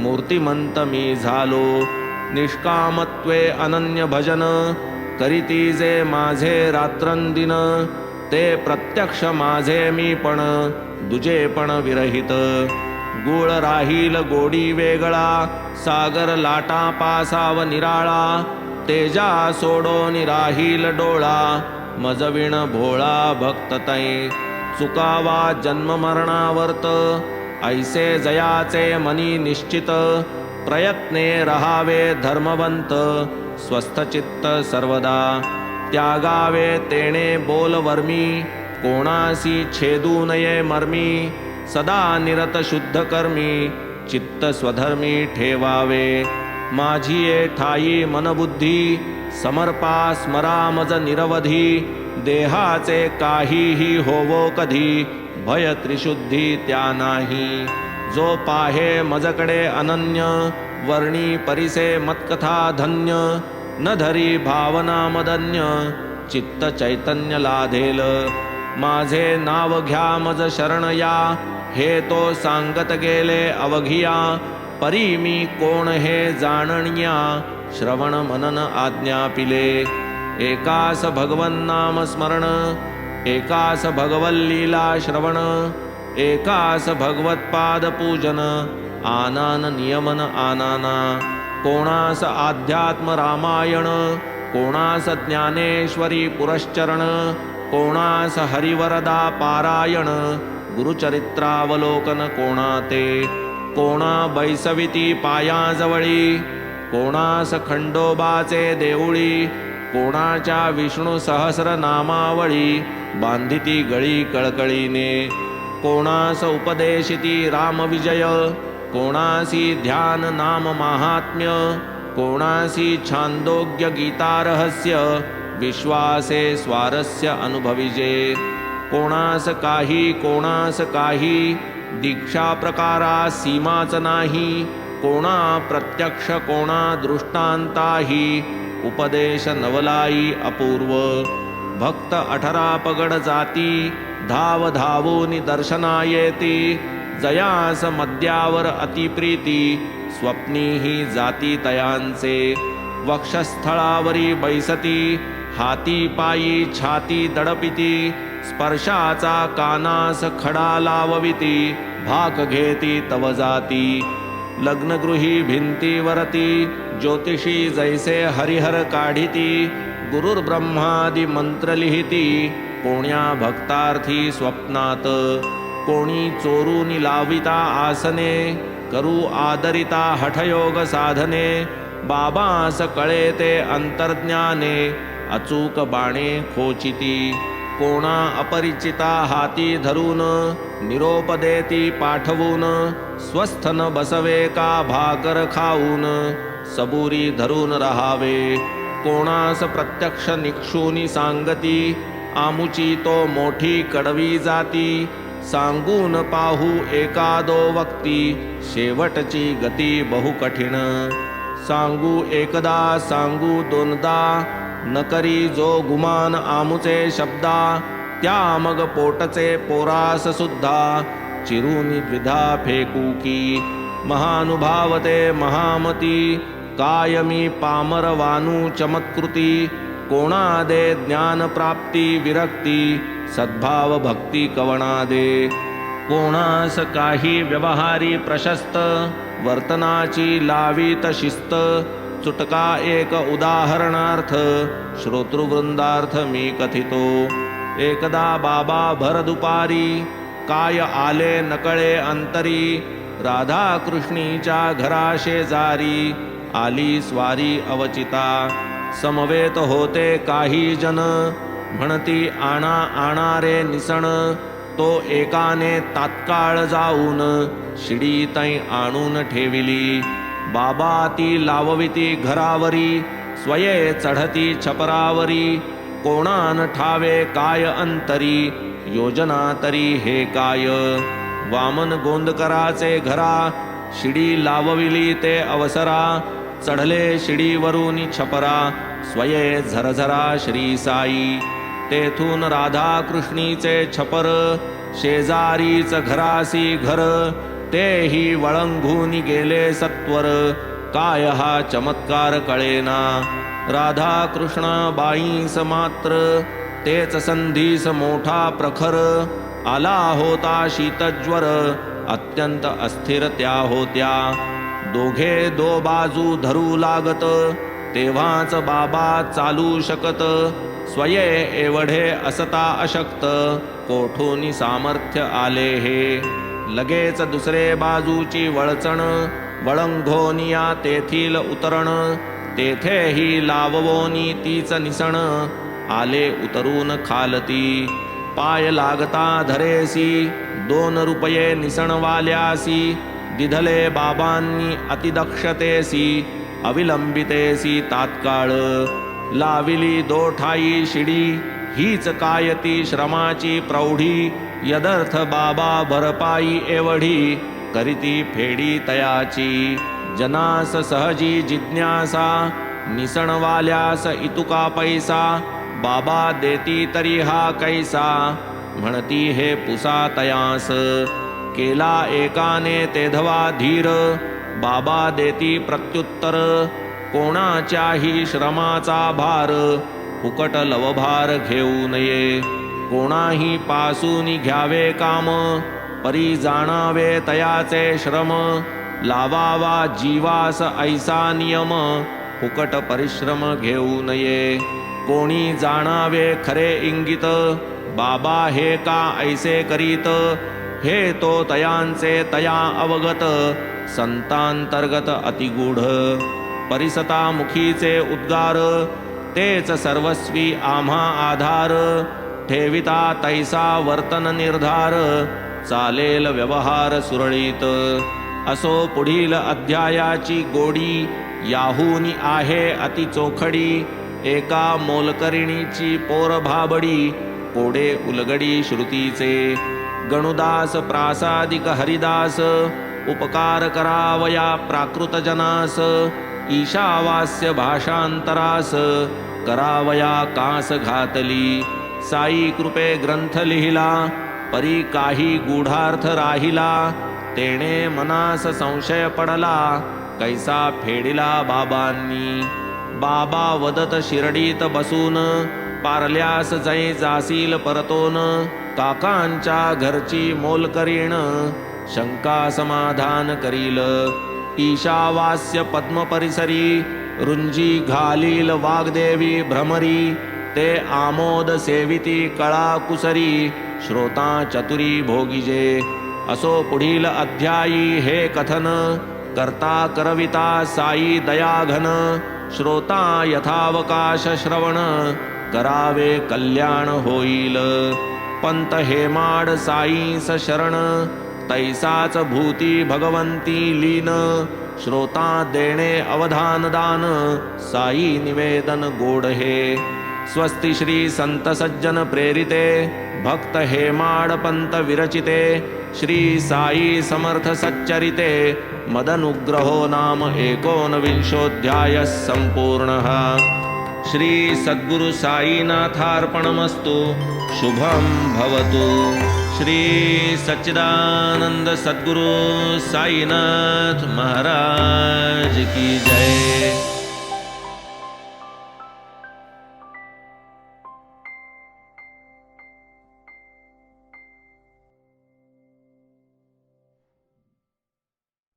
मूर्तिमंत मी झालो. निष्कामत्वे अनन्य भजन, करीती जे माझे रात्रंदिन. ते प्रत्यक्ष माझे मी पण, दुजे पण विरहित. गुळ राहील गोडी वेगळा, सागर लाटा पासाव निराळा. तेजा सोडो निराहील डोळा, मजविण भोळा भक्त तै. चुकावा जन्म मरणावर्त, ऐसे जयाचे मनी निश्चित. प्रयत्ने रहावे धर्मवंत, स्वस्थ चित्त सर्वदा. त्यागावे तेणे बोल वर्मी, कोणासी छेदू नये मर्मी. सदा निरत शुद्ध कर्मी, चित्त स्वधर्मी ठेवावे. माझी ये ठाई मनबुद्धी, समर्पा स्मरा मज निरवधी. देहाचे काहीही होवो कधी, भय त्रिशुद्धी त्या नाही. जो पाहे मजकडे अनन्य, वर्णी परिसे मत्कथा धन्य. न धरी भावना मदन्य, चित्त चैतन्य लाधेल. माझे नाव घ्या मज शरण या, हे तो सांगत गेले अवघिया. परी मी कोण हे जाणण्या, श्रवण मनन आज्ञा पिले. एकास भगवन नाम स्मरण, एकास भगवल्लीला श्रवण. एकास भगवत्पाद पूजन, आनान नियमन आनाना. कोणास आध्यात्म रामायण, कोणास ज्ञानेश्वरी पुरश्चरण. कोणास हरिवरदा पारायण, गुरुचरित्रावलोकन कोणाते. कोणा बैसविती पायाजवळी, कोणास खंडोबाचे देऊळी. कोणाच्या विष्णू सहस्र नामावळी, बांधिती गळी कळकळीने. कोणास उपदेशिती रामविजय, कोणासी ध्यान नाम महात्म्य. कोणासी छांदोग्य गीता रहस्य, विश्वासे स्वारस्य अनुभविजे. कोणास काही कोणास काही, दीक्षा प्रकारा सीमाच नाही. कोणा प्रत्यक्ष कोणा दृष्टांताही, उपदेश नवलाई अपूर्व. भक्त 18 पगड जाती, धाव धावूनि दर्शना येती. जयास मद्यावर अतिप्रीती, स्वप्नीही जाती तयांचे. वक्षस्थळावरी बैसती, हाती पायी छाती दडपिती. स्पर्शाचा कानास खडा लावविती, भाक घेती तव जाती. लग्नगृही भिंतीवरती, ज्योतिषी जैसे हरिहर काढिती. गुरुर्ब्रह्मादि मंत्र लिहिती, कोण्या भक्तार्थी स्वप्नात. कोणी चोरूनी लाविता आसने, करू आदरिता हठयोग साधने. बाबास कळे ते अंतर्ज्ञाने, अचूक बाणे खोचिती. कोणा अपरिचिता हाती धरून निरोप देती पाठवून स्वस्थन बसवे का भाकर खाऊन सबुरी धरून राहावे कोणास प्रत्यक्ष निक्षूनी सांगती आमुची तो मोठी कडवी जाती सांगून पाहू एकादो वक्ती शेवटची गती बहु कठीण सांगू एकदा सांगू दोनदा न करी जो गुमान आमुचे शब्दा त्या मग पोटचे पोरास सुद्धा चिरून द्विधा फेकू की महानुभावते महामती कायमी पामर वानू चमत्कृती कोणा दे ज्ञान प्राप्ती विरक्ती सद्भाव भक्ती कवणा दे कोणास काही व्यवहारी प्रशस्त वर्तनाची लावीत शिस्त चुटका एक उदाहरणार्थ श्रोतृवृंदार्थ मी कथितो एकदा बाबा भर दुपारी काय आले नकळे अंतरी राधा कृष्णीच्या घरा शेजारी आली स्वारी अवचिता समवेत होते काही जन म्हणती आणा आणा रे निसण तो एकाने तात्काळ जाऊन शिडी तै आणून ठेविली बाबा ती लावविती घरावरी स्वये चढती छपरावरी कोणान ठावे काय अंतरी योजना तरी हे काय वामन गोंदकराचे घरा शिडी लावविली ते अवसरा चढले शिडीवरून छपरा स्वये झरझरा श्री साई तेथून राधा कृष्णीचे छपर शेजारीच घरासी घर तेही वळंघून गेले सत्वर काय हा चमत्कार कळेना राधा कृष्ण बाईंस मात्र तेच संधीस मोठा प्रखर आला होता शीतज्वर अत्यंत अस्थिर त्या होत्या दोघे दो बाजू धरू लागत तेव्हाच बाबा चालू शकत स्वये एवढे असता अशक्त कोठूनी सामर्थ्य आले हे लगेच दुसरे बाजूची वळचण वळंघोनिया तेथील उतरण तेथेही लाववोनी तीच निसण आले उतरून खालती पाय लागता धरेसी 2 रुपये निसणवाल्यासी दिधले बाबांनी अतिदक्षतेसी अविलंबितेसी तात्काळ लाविली दोठाई शिडी हीच कायती श्रमाची प्रौढी यदर्थ बाबा भरपाई एवढी करीती फेडी तयाची जनास सहजी जिज्ञासा निसणवाल्यास इतुका पैसा बाबा देती तरी हा कैसा म्हणती हे पुसा तयास केला एकाने तेधवा धीर बाबा देती प्रत्युत्तर कोणाच्याही श्रमाचा भार फुकट लवभार घेऊ नये कोणाही पासून घ्यावे काम परी जाणावे तयाचे श्रम लावावा जीवास ऐसा नियम फुकट परिश्रम घेऊ नये कोणी जाणावे खरे इंगित बाबा हे का ऐसे करीत हे तो तयांचे तया अवगत संतांतर्गत अतिगूढ परिसता मुखीचे उद्गार तेच सर्वस्वी आम्हा आधार ठेविता तैसा वर्तन निर्धार चालेल व्यवहार सुरळीत असो पुढील अध्यायाची गोडी याहूनी आहे अति चोखडी एका मोलकरिणीची पोर भाबडी कोडे उलगडी श्रुतीचे गणुदास प्रासादिक हरिदास उपकार करावया प्राकृत जनास ईशावास्य भाषांतरास करावया कास घातली साई कृपे ग्रंथ लिहिला परी काही गूढार्थ राहिला तेणे मनास संशय पडला कैसा फेडिला बाबांनी बाबा वदत शिरडीत बसून पारल्यास जै जासील परतोन काकांच्या घरची मोलकरीण शंका समाधान करील ईशावास्य पद्म परिसरी रुंजी घालील वाग्देवी भ्रमरी ते आमोद सेविती कळा कुसरी श्रोता चतुरी भोगिजे असो पुढील अध्यायी हे कथन करता करविता साई दयाघन श्रोता यथावकाश श्रवण करावे कल्याण होईल. पंत हेमाड साईस शरण, तैसाच भूती भगवंती लीन. श्रोता देणे अवधान दान, साई निवेदन गोड हे. स्वस्ति श्री संत सज्जन प्रेरिते, भक्त हेमाड पंत विरचिते. श्री साई समर्थ सच्चरिते, मदनुग्रहो नाम 19 संपूर्णः. श्री सद्गुरु साईनाथार्पणमस्तु. शुभं भवतु. श्री सच्चिदानंद सद्गुरु साईनाथ महाराज की जय.